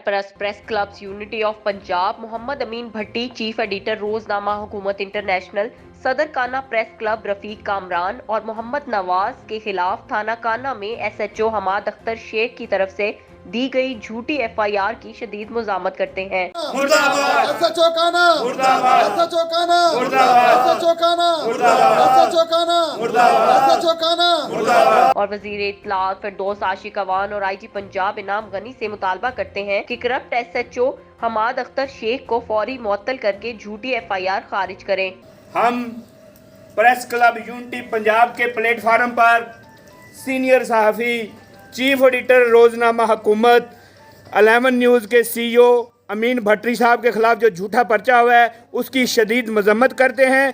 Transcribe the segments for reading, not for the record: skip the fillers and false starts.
सरपरस्त press club unity of Punjab Mohammad Amin Bhatti, chief editor रोजनामा हुकूमत international, सदर काना प्रेस क्लब रफीक कामरान और मोहम्मद नवाज के खिलाफ थाना काना में SHO हमाद अख्तर शेख की तरफ से दी गई झूठी FIR की शदीद मुज़ामत करते हैं। और वजीर इत्तलात फिरदौस आशिक अवान और IG पंजाब इनाम गनी से मुतालबा करते हैं कि करप्ट SHO हमाद अख्तर शेख को फौरी मुअत्तल करके झूठी FIR खारिज करें। हम प्रेस क्लब यूनिटी पंजाब के प्लेटफार्म पर सीनियर सहाफ़ी चीफ एडिटर रोजनामा हुकूमत 11 न्यूज़ के CEO अमीन भट्टी साहब के खिलाफ जो झूठा पर्चा हुआ है उसकी शदीद मजम्मत करते हैं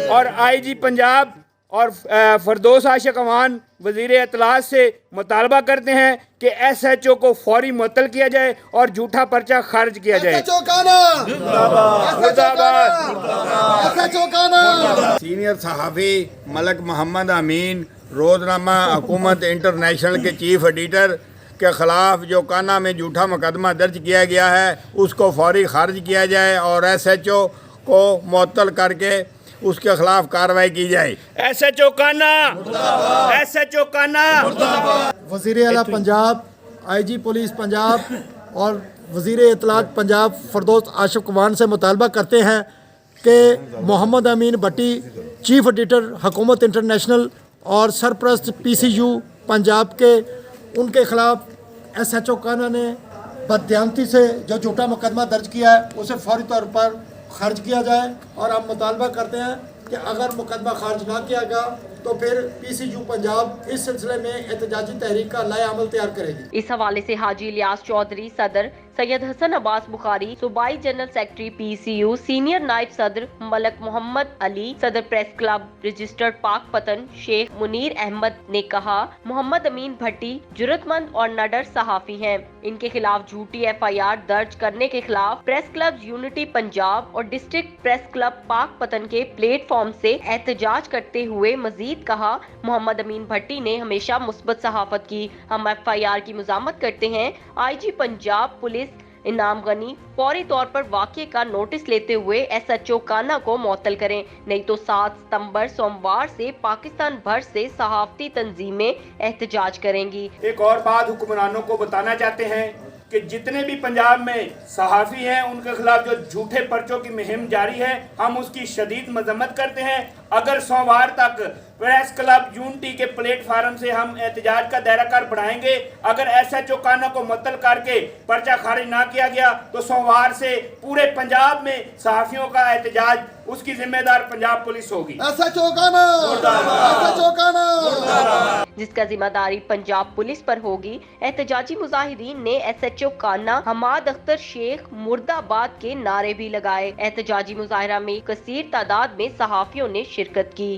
और IG पंजाब और फिरदौस आशिक अवान वज़ीर इत्तलात से मुतालबा करते हैं कि SHO को फौरी मुअत्तल किया जाए और झूठा पर्चा खारिज किया जाए। सीनियर सहाफ़ी मलक मोहम्मद अमीन रोजनामा हुकूमत इंटरनेशनल के चीफ एडिटर के ख़िलाफ़ जो काना में झूठा मुकदमा दर्ज किया गया है उसको फौरी खारिज किया जाए और SHO को मुअत्तल करके उसके खिलाफ कार्रवाई की जाए। SHO काना, SHO काना। वज़ीर आला पंजाब, IG पुलिस पंजाब और वज़ीर इत्तलात पंजाब फिरदौस आशिक अवान से मुतालबा करते हैं कि मोहम्मद अमीन भट्टी चीफ एडिटर हुकूमत इंटरनेशनल और सरपरस्त PCU पंजाब के उनके ख़िलाफ़ SHO काना ने बददियानती से जो झूठा मुकदमा दर्ज किया है उसे फौरी तौर पर खारिज किया जाए और हम मुतालबा करते हैं कि अगर मुकदमा खारिज ना किया गया तो फिर PCU पंजाब इस सिलसिले में एहतजाजी तहरीक का लाए अमल तैयार करेगी। इस हवाले से हाजी इलियास चौधरी सदर, सैयद हसन अब्बास बुखारी सूबाई जनरल सेक्रेटरी PCU, सीनियर नायब सदर मलक मोहम्मद अली, सदर press club registered Pakpattan Sheikh Munir Ahmed ने कहा मोहम्मद अमीन भट्टी जुर्रतमंद और नडर सहाफ़ी हैं। इनके खिलाफ झूठी FIR दर्ज करने के खिलाफ प्रेस क्लब यूनिटी पंजाब और डिस्ट्रिक्ट प्रेस क्लब पाकपतन के प्लेटफॉर्म से एहतजाज करते हुए मजीद कहा मोहम्मद अमीन भट्टी ने हमेशा मुस्बत सहाफत की। हम FIR की मुज़ामत करते हैं। IG पंजाब पुलिस इनाम गनी फौरी तौर पर वाक़े का नोटिस लेते हुए SHO काना को मुअत्तल करें, नहीं तो 7 सितंबर सोमवार से पाकिस्तान भर से सहाफ़ती तंजीमें एहतजाज करेंगी। एक और बात हुक्मरानों को बताना चाहते हैं कि जितने भी पंजाब में सहाफ़ी हैं उनके खिलाफ जो झूठे पर्चों की मुहिम जारी है हम उसकी शदीद मजम्मत करते हैं। अगर सोमवार तक प्रेस क्लब यूनिटी के प्लेटफार्म से हम एहतजाज का दायरा बढ़ाएंगे, अगर SHO काना को मुअत्तल करके पर्चा खारिज ना किया गया तो सोमवार से पूरे पंजाब में सहाफ़ियों का एहतजाज उसकी जिम्मेदार पंजाब पुलिस होगी। SHO काना, SHO काना, जिसका जिम्मेदारी पंजाब पुलिस पर होगी। एहतजाजी मुजाहिदीन ने SHO काना हमाद अख्तर शेख मुर्दाबाद के नारे भी लगाए। एहतजाजी मुजाहिरा में कसीर तादाद में सहाफ़ियों ने शिरकत की।